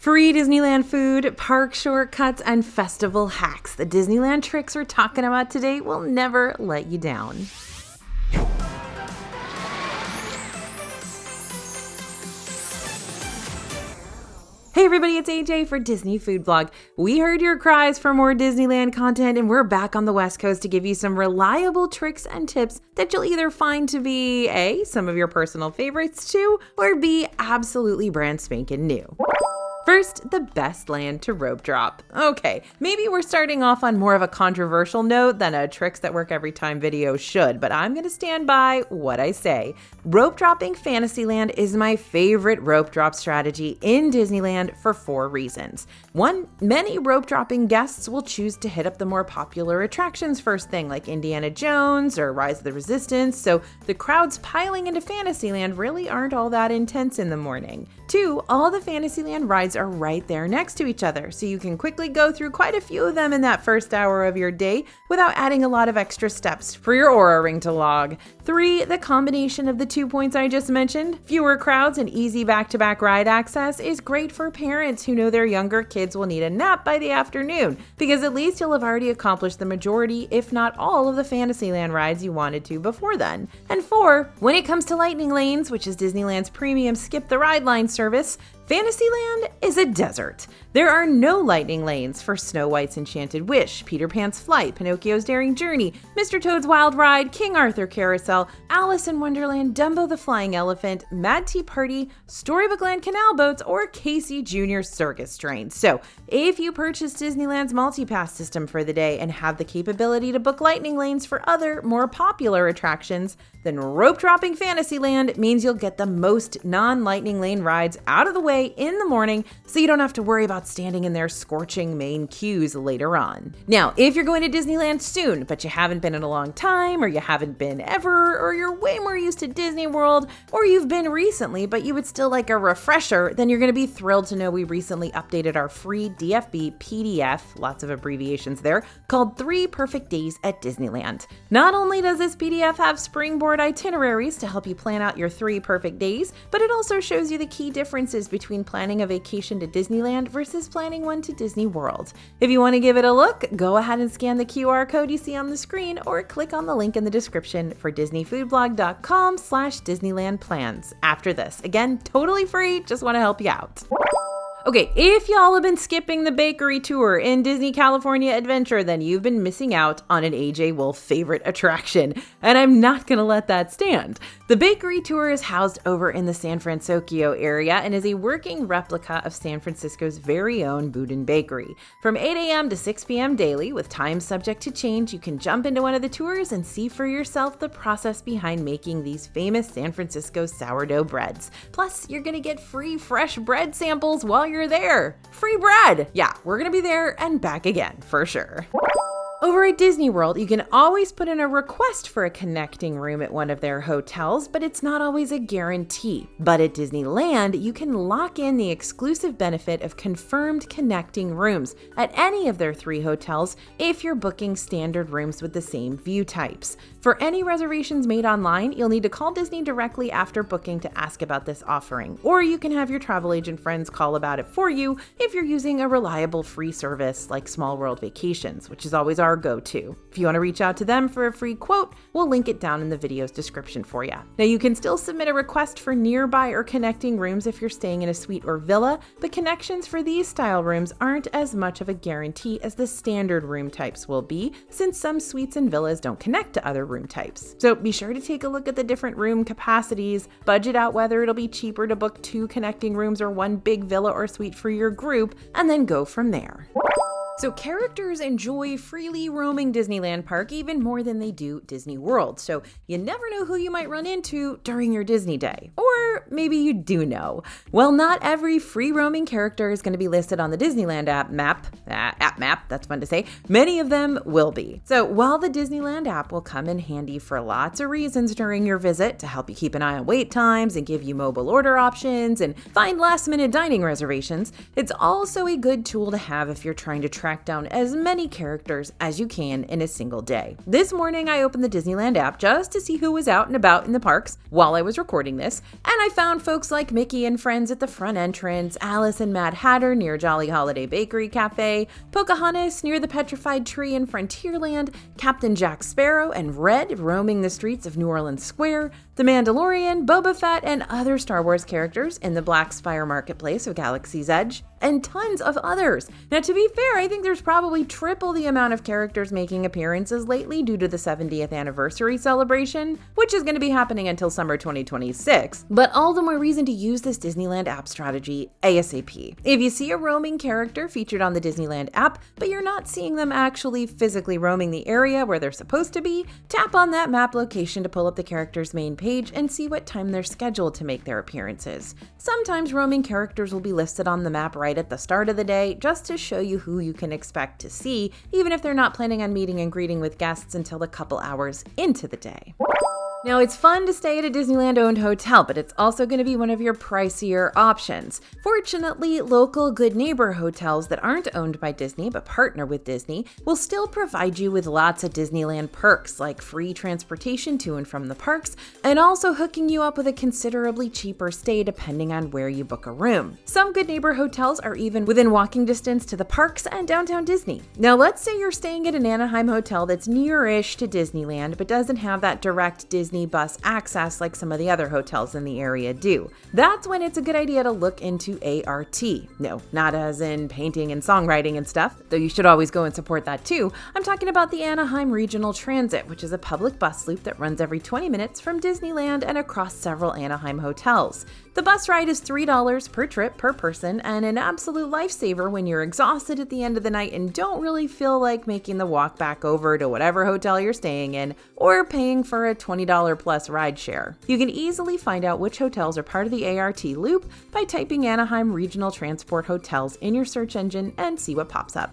Free Disneyland food, park shortcuts, and festival hacks. The Disneyland tricks we're talking about today will never let you down. Hey everybody, it's AJ for Disney Food Blog. We heard your cries for more Disneyland content and we're back on the West Coast to give you some reliable tricks and tips that you'll either find to be A, some of your personal favorites too, or B, absolutely brand spanking new. First, the best land to rope drop. Okay, maybe we're starting off on more of a controversial note than a tricks that work every time video should, but I'm gonna stand by what I say. Rope dropping Fantasyland is my favorite rope drop strategy in Disneyland for 4 reasons. 1, many rope dropping guests will choose to hit up the more popular attractions first thing, like Indiana Jones or Rise of the Resistance, so the crowds piling into Fantasyland really aren't all that intense in the morning. 2, all the Fantasyland rides are right there next to each other, so you can quickly go through quite a few of them in that first hour of your day without adding a lot of extra steps for your Aura ring to log. 3, the combination of the 2 points I just mentioned, fewer crowds and easy back-to-back ride access, is great for parents who know their younger kids will need a nap by the afternoon, because at least you'll have already accomplished the majority, if not all, of the Fantasyland rides you wanted to before then. And 4, when it comes to lightning lanes, which is Disneyland's premium skip the ride line service, Fantasyland is a desert. There are no lightning lanes for Snow White's Enchanted Wish, Peter Pan's Flight, Pinocchio's Daring Journey, Mr. Toad's Wild Ride, King Arthur Carousel, Alice in Wonderland, Dumbo the Flying Elephant, Mad Tea Party, Storybook Land Canal Boats, or Casey Jr. Circus Train. So, if you purchase Disneyland's multi-pass system for the day and have the capability to book lightning lanes for other, more popular attractions, then rope dropping Fantasyland means you'll get the most non-lightning lane rides out of the way in the morning, so you don't have to worry about standing in their scorching main queues later on. Now, if you're going to Disneyland soon, but you haven't been in a long time, or you haven't been ever, or you're way more used to Disney World, or you've been recently, but you would still like a refresher, then you're going to be thrilled to know we recently updated our free DFB PDF, lots of abbreviations there, called 3 Perfect Days at Disneyland. Not only does this PDF have springboard itineraries to help you plan out your 3 perfect days, but it also shows you the key differences between planning a vacation to Disneyland versus planning one to Disney World. If you want to give it a look, go ahead and scan the QR code you see on the screen or click on the link in the description for disneyfoodblog.com/Disneyland plans after this. Again, totally free, just want to help you out. Okay, if y'all have been skipping the bakery tour in Disney California Adventure, then you've been missing out on an AJ Wolf favorite attraction, and I'm not gonna let that stand. The bakery tour is housed over in the San Francisco area and is a working replica of San Francisco's very own Boudin Bakery. From 8 a.m. to 6 p.m. daily, with time subject to change, you can jump into one of the tours and see for yourself the process behind making these famous San Francisco sourdough breads. Plus, you're gonna get free fresh bread samples while you're there. Free bread! Yeah, we're gonna be there and back again, for sure. Over at Disney World, you can always put in a request for a connecting room at one of their hotels, but it's not always a guarantee. But at Disneyland, you can lock in the exclusive benefit of confirmed connecting rooms at any of their 3 hotels if you're booking standard rooms with the same view types. For any reservations made online, you'll need to call Disney directly after booking to ask about this offering, or you can have your travel agent friends call about it for you if you're using a reliable free service like Small World Vacations, which is always our go-to. If you want to reach out to them for a free quote, we'll link it down in the video's description for you. Now, you can still submit a request for nearby or connecting rooms if you're staying in a suite or villa, but connections for these style rooms aren't as much of a guarantee as the standard room types will be, since some suites and villas don't connect to other room types. So be sure to take a look at the different room capacities, budget out whether it'll be cheaper to book 2 connecting rooms or 1 big villa or suite for your group, and then go from there. So characters enjoy freely roaming Disneyland Park even more than they do Disney World, so you never know who you might run into during your Disney day. Or maybe you do know. Well, not every free roaming character is going to be listed on the Disneyland app map, that's fun to say. Many of them will be. So while the Disneyland app will come in handy for lots of reasons during your visit to help you keep an eye on wait times and give you mobile order options and find last-minute dining reservations, it's also a good tool to have if you're trying to track track down as many characters as you can in a single day. This morning, I opened the Disneyland app just to see who was out and about in the parks while I was recording this, and I found folks like Mickey and Friends at the front entrance, Alice and Mad Hatter near Jolly Holiday Bakery Cafe, Pocahontas near the Petrified Tree in Frontierland, Captain Jack Sparrow and Red roaming the streets of New Orleans Square, The Mandalorian, Boba Fett, and other Star Wars characters in the Black Spire Marketplace of Galaxy's Edge, and tons of others. Now, to be fair, I think there's probably triple the amount of characters making appearances lately due to the 70th anniversary celebration, which is going to be happening until summer 2026. But all the more reason to use this Disneyland app strategy ASAP. If you see a roaming character featured on the Disneyland app, but you're not seeing them actually physically roaming the area where they're supposed to be, tap on that map location to pull up the character's main page and see what time they're scheduled to make their appearances. Sometimes roaming characters will be listed on the map right at the start of the day, just to show you who you can expect to see, even if they're not planning on meeting and greeting with guests until a couple hours into the day. Now, it's fun to stay at a Disneyland-owned hotel, but it's also going to be one of your pricier options. Fortunately, local Good Neighbor hotels that aren't owned by Disney but partner with Disney will still provide you with lots of Disneyland perks like free transportation to and from the parks, and also hooking you up with a considerably cheaper stay depending on where you book a room. Some Good Neighbor hotels are even within walking distance to the parks and downtown Disney. Now, let's say you're staying at an Anaheim hotel that's near-ish to Disneyland but doesn't have that direct Disney bus access like some of the other hotels in the area do. That's when it's a good idea to look into ART. No, not as in painting and songwriting and stuff, though you should always go and support that too. I'm talking about the Anaheim Regional Transit, which is a public bus loop that runs every 20 minutes from Disneyland and across several Anaheim hotels. The bus ride is $3 per trip per person and an absolute lifesaver when you're exhausted at the end of the night and don't really feel like making the walk back over to whatever hotel you're staying in or paying for a $20 plus ride share. You can easily find out which hotels are part of the ART loop by typing Anaheim Regional Transport Hotels in your search engine and see what pops up.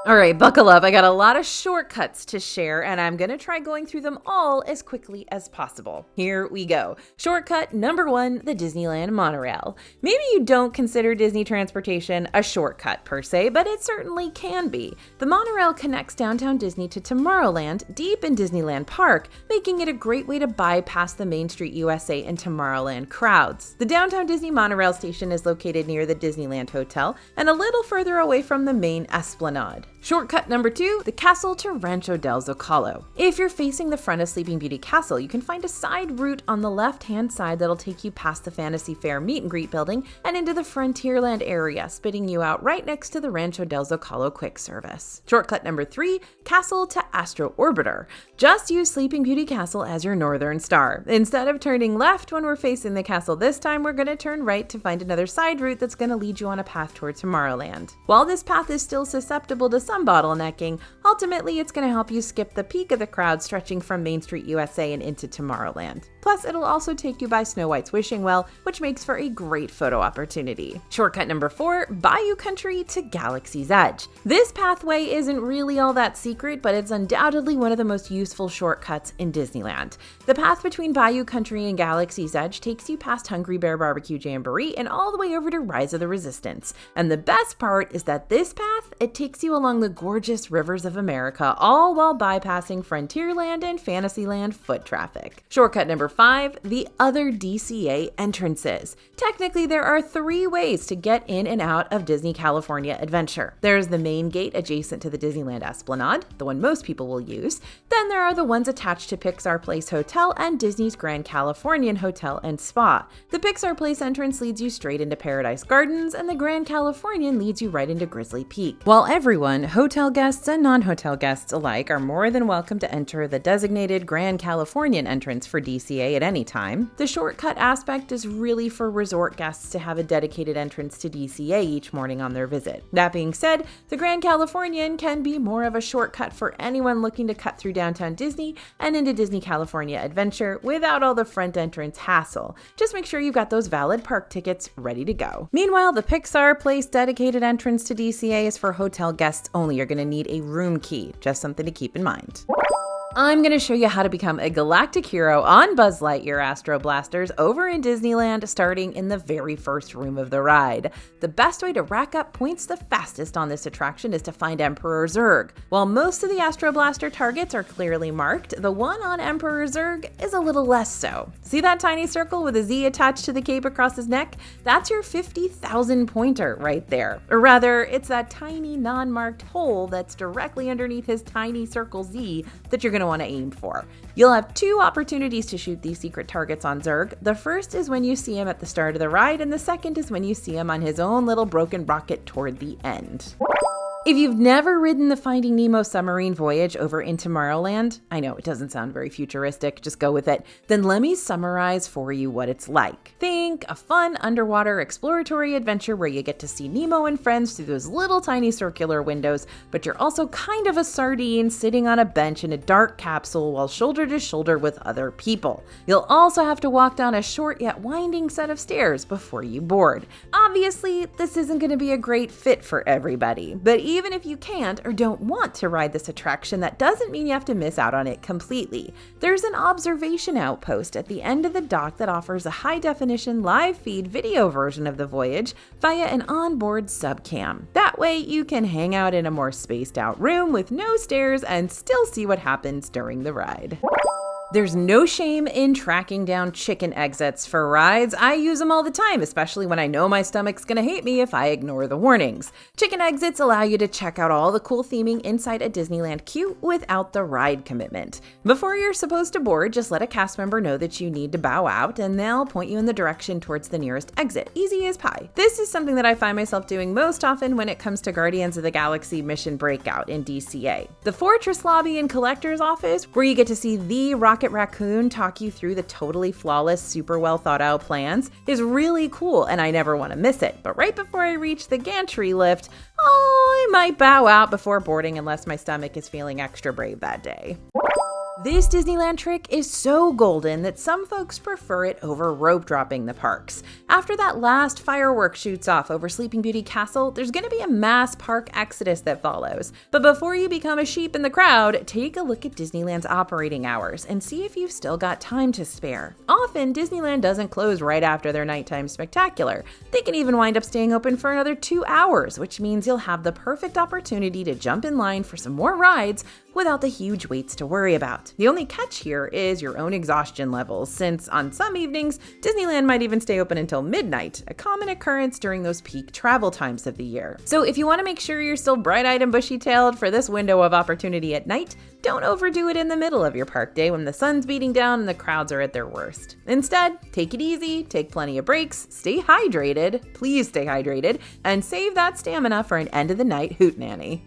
All right, buckle up. I got a lot of shortcuts to share, and I'm going to try going through them all as quickly as possible. Here we go. Shortcut number 1, the Disneyland monorail. Maybe you don't consider Disney transportation a shortcut per se, but it certainly can be. The monorail connects downtown Disney to Tomorrowland deep in Disneyland Park, making it a great way to bypass the Main Street USA and Tomorrowland crowds. The downtown Disney monorail station is located near the Disneyland Hotel and a little further away from the main Esplanade. Shortcut number 2, the castle to Rancho del Zocalo. If you're facing the front of Sleeping Beauty Castle, you can find a side route on the left-hand side that'll take you past the Fantasy Fair meet and greet building and into the Frontierland area, spitting you out right next to the Rancho del Zocalo quick service. Shortcut number 3, castle to Astro Orbiter. Just use Sleeping Beauty Castle as your northern star. Instead of turning left when we're facing the castle this time, we're going to turn right to find another side route that's going to lead you on a path towards Tomorrowland. While this path is still susceptible to some bottlenecking, ultimately it's going to help you skip the peak of the crowd stretching from Main Street USA and into Tomorrowland. Plus, it'll also take you by Snow White's Wishing Well, which makes for a great photo opportunity. Shortcut number 4, Bayou Country to Galaxy's Edge. This pathway isn't really all that secret, but it's undoubtedly one of the most useful shortcuts in Disneyland. The path between Bayou Country and Galaxy's Edge takes you past Hungry Bear Barbecue Jamboree and all the way over to Rise of the Resistance. And the best part is that this path, it takes you along the gorgeous rivers of America, all while bypassing Frontierland and Fantasyland foot traffic. Shortcut number 5, the other DCA entrances. Technically, there are 3 ways to get in and out of Disney California Adventure. There's the main gate adjacent to the Disneyland Esplanade, the one most people will use. Then there are the ones attached to Pixar Place Hotel and Disney's Grand Californian Hotel and Spa. The Pixar Place entrance leads you straight into Paradise Gardens, and the Grand Californian leads you right into Grizzly Peak. While everyone, hotel guests and non-hotel guests alike, are more than welcome to enter the designated Grand Californian entrance for DCA at any time, the shortcut aspect is really for resort guests to have a dedicated entrance to DCA each morning on their visit. That being said, the Grand Californian can be more of a shortcut for anyone looking to cut through downtown Disney and into Disney California Adventure without all the front entrance hassle. Just make sure you've got those valid park tickets ready to go. Meanwhile, the Pixar Place dedicated entrance to DCA is for hotel guests only. You're going to need a room key, just something to keep in mind. I'm going to show you how to become a galactic hero on Buzz Lightyear Astro Blasters over in Disneyland, starting in the very first room of the ride. The best way to rack up points the fastest on this attraction is to find Emperor Zurg. While most of the Astro Blaster targets are clearly marked, the one on Emperor Zurg is a little less so. See that tiny circle with a Z attached to the cape across his neck? That's your 50,000 pointer right there. Or rather, it's that tiny non-marked hole that's directly underneath his tiny circle Z that you're going to want to aim for. You'll have two opportunities to shoot these secret targets on Zurg. The first is when you see him at the start of the ride, and the second is when you see him on his own little broken rocket toward the end. If you've never ridden the Finding Nemo submarine voyage over in Tomorrowland, I know it doesn't sound very futuristic, just go with it, then let me summarize for you what it's like. Think a fun underwater exploratory adventure where you get to see Nemo and friends through those little tiny circular windows, but you're also kind of a sardine sitting on a bench in a dark capsule while shoulder to shoulder with other people. You'll also have to walk down a short yet winding set of stairs before you board. Obviously, this isn't going to be a great fit for everybody, but even if you can't or don't want to ride this attraction, that doesn't mean you have to miss out on it completely. There's an observation outpost at the end of the dock that offers a high-definition live feed video version of the voyage via an onboard subcam. That way you can hang out in a more spaced out room with no stairs and still see what happens during the ride. There's no shame in tracking down chicken exits for rides. I use them all the time, especially when I know my stomach's gonna hate me if I ignore the warnings. Chicken exits allow you to check out all the cool theming inside a Disneyland queue without the ride commitment. Before you're supposed to board, just let a cast member know that you need to bow out, and they'll point you in the direction towards the nearest exit. Easy as pie. This is something that I find myself doing most often when it comes to Guardians of the Galaxy Mission Breakout in DCA. The Fortress Lobby and Collector's Office, where you get to see the Rocket Raccoon talk you through the totally flawless, super well thought out plans, is really cool and I never want to miss it. But right before I reach the gantry lift, I might bow out before boarding unless my stomach is feeling extra brave that day. This Disneyland trick is so golden that some folks prefer it over rope dropping the parks. After that last firework shoots off over Sleeping Beauty Castle, there's going to be a mass park exodus that follows. But before you become a sheep in the crowd, take a look at Disneyland's operating hours and see if you've still got time to spare. Often, Disneyland doesn't close right after their nighttime spectacular. They can even wind up staying open for another 2 hours, which means you'll have the perfect opportunity to jump in line for some more rides without the huge waits to worry about. The only catch here is your own exhaustion levels, since on some evenings, Disneyland might even stay open until midnight, a common occurrence during those peak travel times of the year. So if you want to make sure you're still bright-eyed and bushy-tailed for this window of opportunity at night, don't overdo it in the middle of your park day when the sun's beating down and the crowds are at their worst. Instead, take it easy, take plenty of breaks, stay hydrated, please stay hydrated, and save that stamina for an end-of-the-night hootenanny.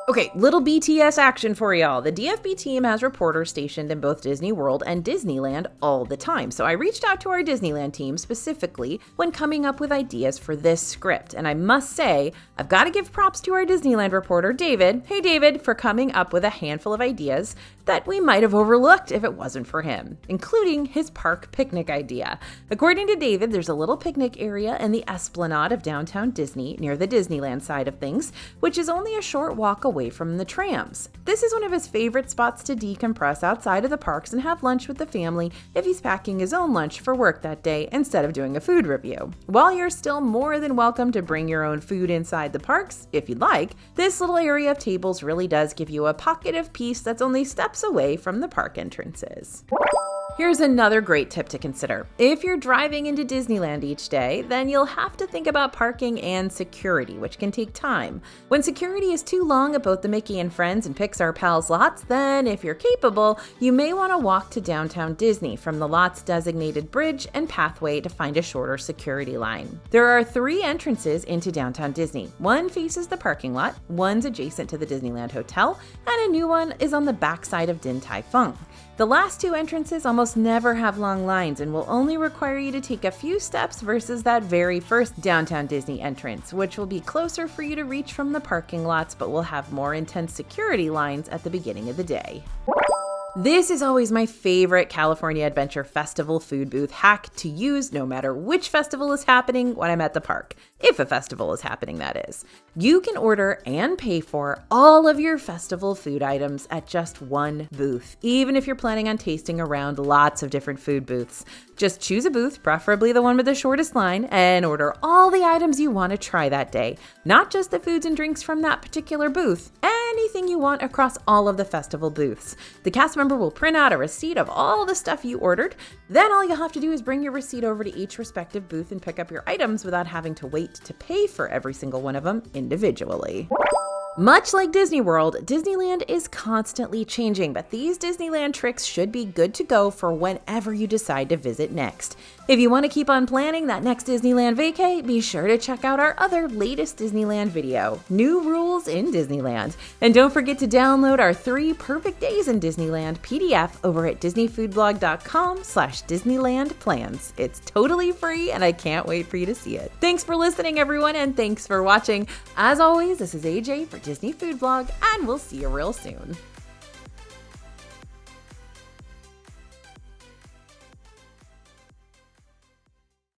Okay, little BTS action for y'all. The DFB team has reporters stationed in both Disney World and Disneyland all the time. So I reached out to our Disneyland team specifically when coming up with ideas for this script. And I must say, I've got to give props to our Disneyland reporter, David. Hey, David, for coming up with a handful of ideas that we might have overlooked if it wasn't for him, including his park picnic idea. According to David, there's a little picnic area in the Esplanade of downtown Disney near the Disneyland side of things, which is only a short walk away from the trams. This is one of his favorite spots to decompress outside of the parks and have lunch with the family if he's packing his own lunch for work that day instead of doing a food review. While you're still more than welcome to bring your own food inside the parks, if you'd like, this little area of tables really does give you a pocket of peace that's only steps away from the park entrances. Here's another great tip to consider. If you're driving into Disneyland each day, then you'll have to think about parking and security, which can take time. When security is too long at both the Mickey and Friends and Pixar Pals lots, then if you're capable, you may want to walk to downtown Disney from the lot's designated bridge and pathway to find a shorter security line. There are 3 entrances into downtown Disney. One faces the parking lot, one's adjacent to the Disneyland Hotel, and a new one is on the backside of Din Tai Fung. The last 2 entrances almost never have long lines and will only require you to take a few steps versus that very first downtown Disney entrance, which will be closer for you to reach from the parking lots but will have more intense security lines at the beginning of the day. This is always my favorite California Adventure Festival food booth hack to use no matter which festival is happening when I'm at the park. if a festival is happening, that is. You can order and pay for all of your festival food items at just one booth, even if you're planning on tasting around lots of different food booths. Just choose a booth, preferably the one with the shortest line, and order all the items you want to try that day. Not just the foods and drinks from that particular booth, anything you want across all of the festival booths. The cast member will print out a receipt of all the stuff you ordered. Then all you'll have to do is bring your receipt over to each respective booth and pick up your items without having to wait to pay for every single one of them individually. Much like Disney World, Disneyland is constantly changing, but these Disneyland tricks should be good to go for whenever you decide to visit next. If you want to keep on planning that next Disneyland vacay, be sure to check out our other latest Disneyland video, New Rules in Disneyland. And don't forget to download our 3 Perfect Days in Disneyland PDF over at disneyfoodblog.com/Disneyland plans. It's totally free and I can't wait for you to see it. Thanks for listening, everyone, and thanks for watching. As always, this is AJ for Disney Food Blog, and we'll see you real soon.